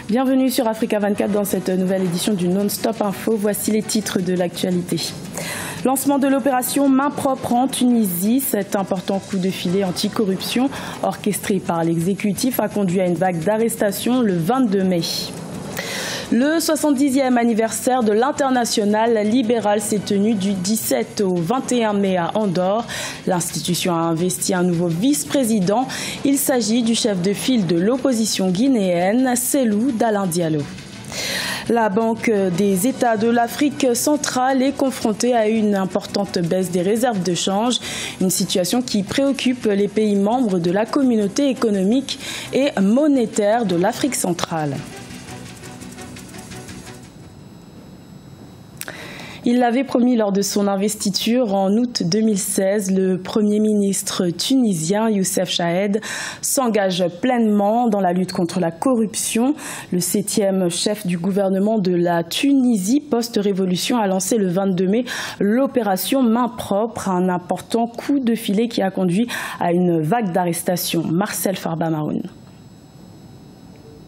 Bienvenue sur Africa 24 dans cette nouvelle édition du Non-Stop Info. Voici les titres de l'actualité. Lancement de l'opération Main propre en Tunisie. Cet important coup de filet anticorruption orchestré par l'exécutif a conduit à une vague d'arrestations le 22 mai. Le 70e anniversaire de l'Internationale libérale s'est tenu du 17 au 21 mai à Andorre. L'institution a investi un nouveau vice-président. Il s'agit du chef de file de l'opposition guinéenne, Cellou Dalein Diallo. La Banque des États de l'Afrique centrale est confrontée à une importante baisse des réserves de change, une situation qui préoccupe les pays membres de la communauté économique et monétaire de l'Afrique centrale. Il l'avait promis lors de son investiture en août 2016. Le Premier ministre tunisien Youssef Chahed s'engage pleinement dans la lutte contre la corruption. Le 7e chef du gouvernement de la Tunisie post-révolution a lancé le 22 mai l'opération Main propre, un important coup de filet qui a conduit à une vague d'arrestations. Marcel Farba-Maroun.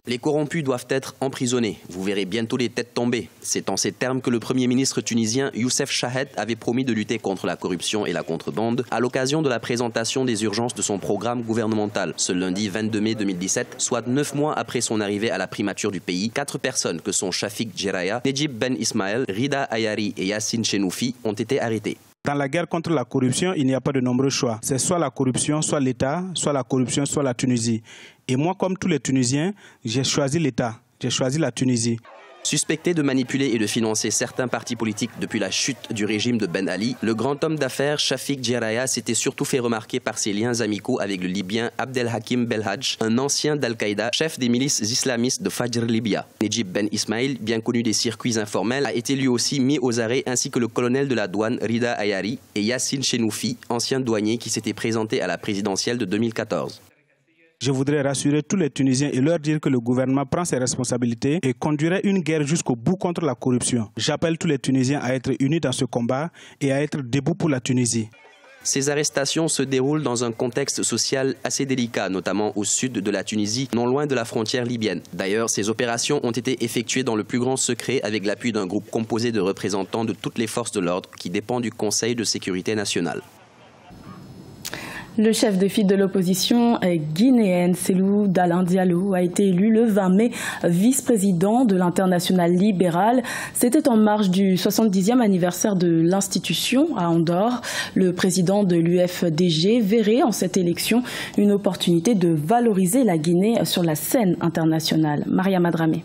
Les corrompus doivent être emprisonnés. Vous verrez bientôt les têtes tomber. C'est en ces termes que le Premier ministre tunisien Youssef Chahed avait promis de lutter contre la corruption et la contrebande à l'occasion de la présentation des urgences de son programme gouvernemental. Ce lundi 22 mai 2017, soit 9 mois après son arrivée à la primature du pays, 4 personnes que sont Shafik Djeraya, Nedjib Ben Ismaël, Rida Ayari et Yassine Chenoufi ont été arrêtés. Dans la guerre contre la corruption, il n'y a pas de nombreux choix. C'est soit la corruption, soit l'État, soit la corruption, soit la Tunisie. Et moi, comme tous les Tunisiens, j'ai choisi l'État, j'ai choisi la Tunisie. Suspecté de manipuler et de financer certains partis politiques depuis la chute du régime de Ben Ali, le grand homme d'affaires Shafik Djeraya s'était surtout fait remarquer par ses liens amicaux avec le Libyen Abdelhakim Belhadj, un ancien d'Al-Qaïda, chef des milices islamistes de Fajr Libya. Nedjib Ben Ismaël, bien connu des circuits informels, a été lui aussi mis aux arrêts, ainsi que le colonel de la douane Rida Ayari et Yassine Chenoufi, ancien douanier qui s'était présenté à la présidentielle de 2014. Je voudrais rassurer tous les Tunisiens et leur dire que le gouvernement prend ses responsabilités et conduirait une guerre jusqu'au bout contre la corruption. J'appelle tous les Tunisiens à être unis dans ce combat et à être debout pour la Tunisie. Ces arrestations se déroulent dans un contexte social assez délicat, notamment au sud de la Tunisie, non loin de la frontière libyenne. D'ailleurs, ces opérations ont été effectuées dans le plus grand secret avec l'appui d'un groupe composé de représentants de toutes les forces de l'ordre qui dépend du Conseil de sécurité nationale. Le chef de file de l'opposition guinéenne, Cellou Dalein Diallo, a été élu le 20 mai vice-président de l'Internationale libérale. C'était en marge du 70e anniversaire de l'institution à Andorre. Le président de l'UFDG verrait en cette élection une opportunité de valoriser la Guinée sur la scène internationale. Maria Madramé.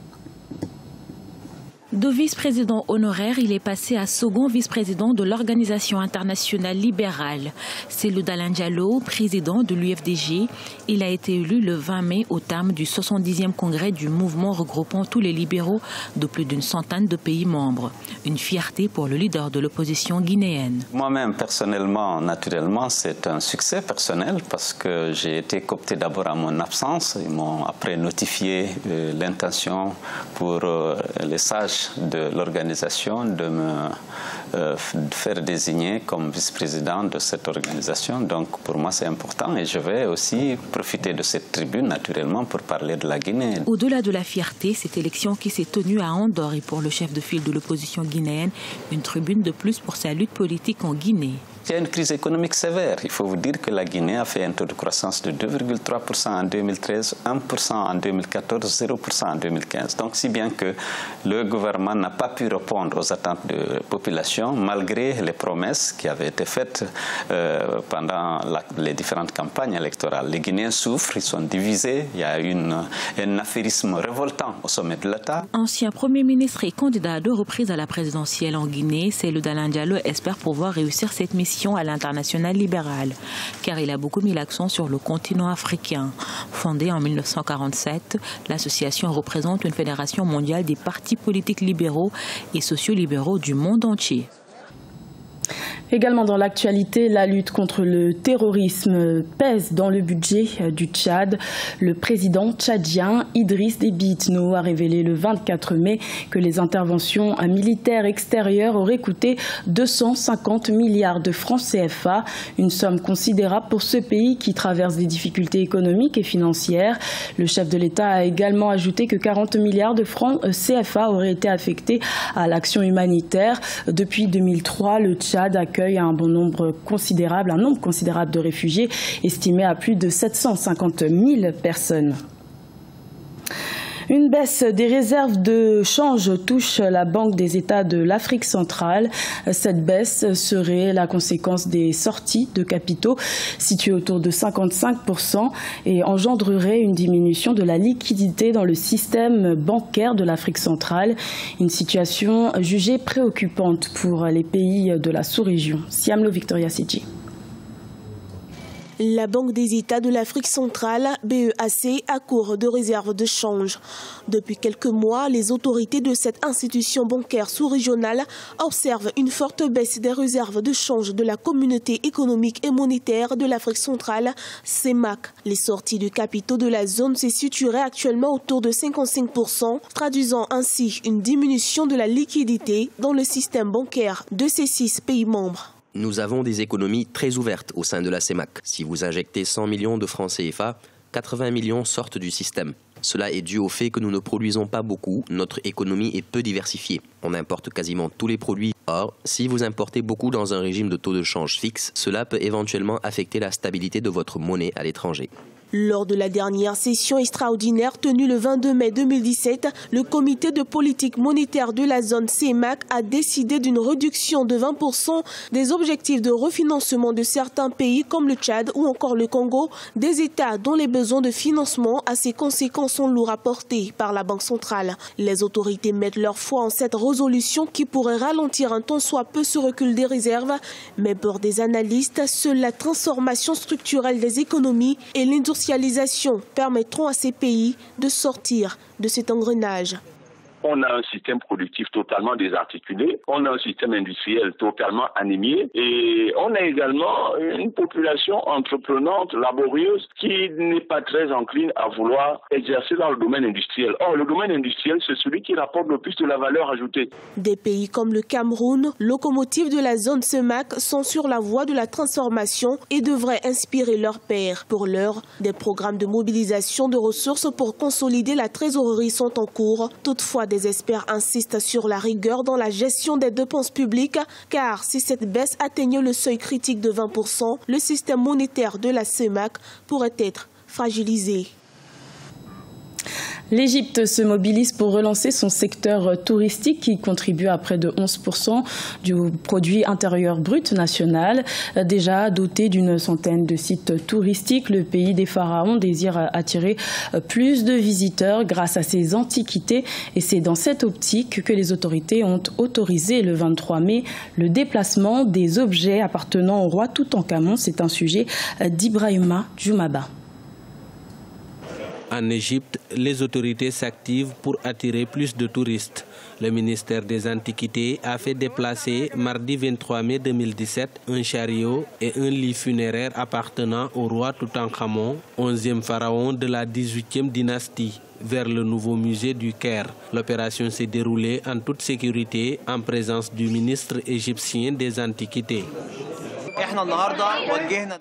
De vice-président honoraire, il est passé à second vice-président de l'Organisation internationale libérale. Cellou Dalein Diallo, président de l'UFDG, il a été élu le 20 mai au terme du 70e congrès du mouvement regroupant tous les libéraux de plus d'une centaine de pays membres. Une fierté pour le leader de l'opposition guinéenne. Moi-même, personnellement, naturellement, c'est un succès personnel parce que j'ai été coopté d'abord à mon absence. Ils m'ont après notifié l'intention pour les sages de l'organisation de me faire désigner comme vice-président de cette organisation. Donc pour moi c'est important et je vais aussi profiter de cette tribune naturellement pour parler de la Guinée. Au-delà de la fierté, cette élection qui s'est tenue à Andorre et pour le chef de file de l'opposition guinéenne, une tribune de plus pour sa lutte politique en Guinée. Il y a une crise économique sévère. Il faut vous dire que la Guinée a fait un taux de croissance de 2,3% en 2013, 1% en 2014, 0% en 2015. Donc si bien que le gouvernement n'a pas pu répondre aux attentes de la population malgré les promesses qui avaient été faites pendant les différentes campagnes électorales. Les Guinéens souffrent, ils sont divisés. Il y a un affairisme révoltant au sommet de l'État. Ancien Premier ministre et candidat à 2 reprises à la présidentielle en Guinée, Cellou Dalein Diallo espère pouvoir réussir cette mission à l'Internationale libérale, car il a beaucoup mis l'accent sur le continent africain. Fondée en 1947, l'association représente une fédération mondiale des partis politiques libéraux et sociolibéraux du monde entier. Également dans l'actualité, la lutte contre le terrorisme pèse dans le budget du Tchad. Le président tchadien Idriss Déby Itno a révélé le 24 mai que les interventions militaires extérieures auraient coûté 250 milliards de francs CFA, une somme considérable pour ce pays qui traverse des difficultés économiques et financières. Le chef de l'État a également ajouté que 40 milliards de francs CFA auraient été affectés à l'action humanitaire. Depuis 2003, le Tchad accueille un nombre considérable de réfugiés, estimé à plus de 750 000 personnes. Une baisse des réserves de change touche la Banque des États de l'Afrique centrale. Cette baisse serait la conséquence des sorties de capitaux situées autour de 55% et engendrerait une diminution de la liquidité dans le système bancaire de l'Afrique centrale. Une situation jugée préoccupante pour les pays de la sous-région. Siamlo Victoria Sidji. La Banque des États de l'Afrique centrale, BEAC, a court de réserves de change. Depuis quelques mois, les autorités de cette institution bancaire sous-régionale observent une forte baisse des réserves de change de la communauté économique et monétaire de l'Afrique centrale, CEMAC. Les sorties de capitaux de la zone se situeraient actuellement autour de 55%, traduisant ainsi une diminution de la liquidité dans le système bancaire de ces 6 pays membres. Nous avons des économies très ouvertes au sein de la CEMAC. Si vous injectez 100 millions de francs CFA, 80 millions sortent du système. Cela est dû au fait que nous ne produisons pas beaucoup, notre économie est peu diversifiée. On importe quasiment tous les produits. Or, si vous importez beaucoup dans un régime de taux de change fixe, cela peut éventuellement affecter la stabilité de votre monnaie à l'étranger. Lors de la dernière session extraordinaire tenue le 22 mai 2017, le comité de politique monétaire de la zone CEMAC a décidé d'une réduction de 20% des objectifs de refinancement de certains pays comme le Tchad ou encore le Congo, des États dont les besoins de financement à ses conséquences sont lourds à porter par la Banque centrale. Les autorités mettent leur foi en cette résolution qui pourrait ralentir un tant soit peu ce recul des réserves, mais pour des analystes, seule la transformation structurelle des économies et l'industrialisation permettront à ces pays de sortir de cet engrenage. On a un système productif totalement désarticulé, on a un système industriel totalement anémié et on a également une population entreprenante, laborieuse, qui n'est pas très encline à vouloir exercer dans le domaine industriel. Or, le domaine industriel, c'est celui qui rapporte le plus de la valeur ajoutée. Des pays comme le Cameroun, locomotive de la zone CEMAC, sont sur la voie de la transformation et devraient inspirer leurs pairs. Pour l'heure, des programmes de mobilisation de ressources pour consolider la trésorerie sont en cours. Toutefois, des experts insistent sur la rigueur dans la gestion des dépenses publiques, car si cette baisse atteignait le seuil critique de 20%, le système monétaire de la CEMAC pourrait être fragilisé. L'Égypte se mobilise pour relancer son secteur touristique qui contribue à près de 11% du produit intérieur brut national. Déjà doté d'une centaine de sites touristiques, le pays des pharaons désire attirer plus de visiteurs grâce à ses antiquités. Et c'est dans cette optique que les autorités ont autorisé le 23 mai le déplacement des objets appartenant au roi Toutankhamon. C'est un sujet d'Ibrahima Djoumaba. En Égypte, les autorités s'activent pour attirer plus de touristes. Le ministère des Antiquités a fait déplacer mardi 23 mai 2017 un chariot et un lit funéraire appartenant au roi Toutankhamon, 11e pharaon de la 18e dynastie, vers le nouveau musée du Caire. L'opération s'est déroulée en toute sécurité en présence du ministre égyptien des Antiquités.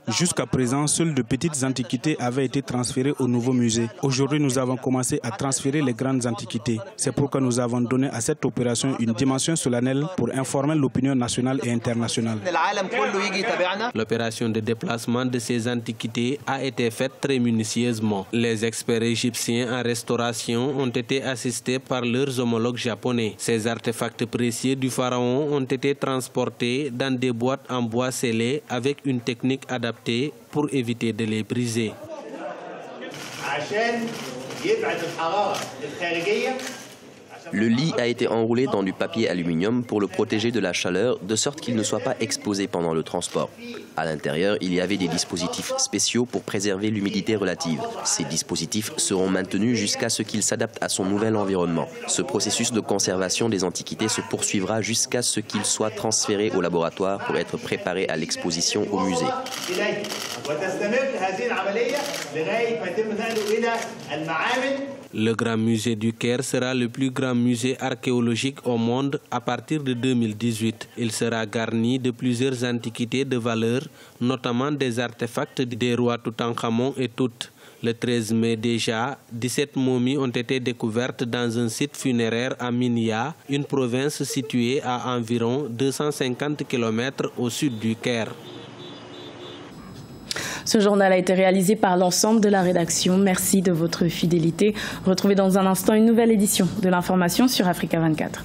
Jusqu'à présent, seules de petites antiquités avaient été transférées au nouveau musée. Aujourd'hui, nous avons commencé à transférer les grandes antiquités. C'est pourquoi nous avons donné à cette opération une dimension solennelle pour informer l'opinion nationale et internationale. L'opération de déplacement de ces antiquités a été faite très minutieusement. Les experts égyptiens en restauration ont été assistés par leurs homologues japonais. Ces artefacts précieux du pharaon ont été transportés dans des boîtes en bois scellé avec une technique adaptée pour éviter de les briser. Le lit a été enroulé dans du papier aluminium pour le protéger de la chaleur, de sorte qu'il ne soit pas exposé pendant le transport. À l'intérieur, il y avait des dispositifs spéciaux pour préserver l'humidité relative. Ces dispositifs seront maintenus jusqu'à ce qu'il s'adapte à son nouvel environnement. Ce processus de conservation des antiquités se poursuivra jusqu'à ce qu'il soit transféré au laboratoire pour être préparé à l'exposition au musée. Le Grand Musée du Caire sera le plus grand musée archéologique au monde à partir de 2018. Il sera garni de plusieurs antiquités de valeur, notamment des artefacts des rois Toutankhamon et Tout. Le 13 mai déjà, 17 momies ont été découvertes dans un site funéraire à Minya, une province située à environ 250 km au sud du Caire. Ce journal a été réalisé par l'ensemble de la rédaction. Merci de votre fidélité. Retrouvez dans un instant une nouvelle édition de l'information sur Africa 24.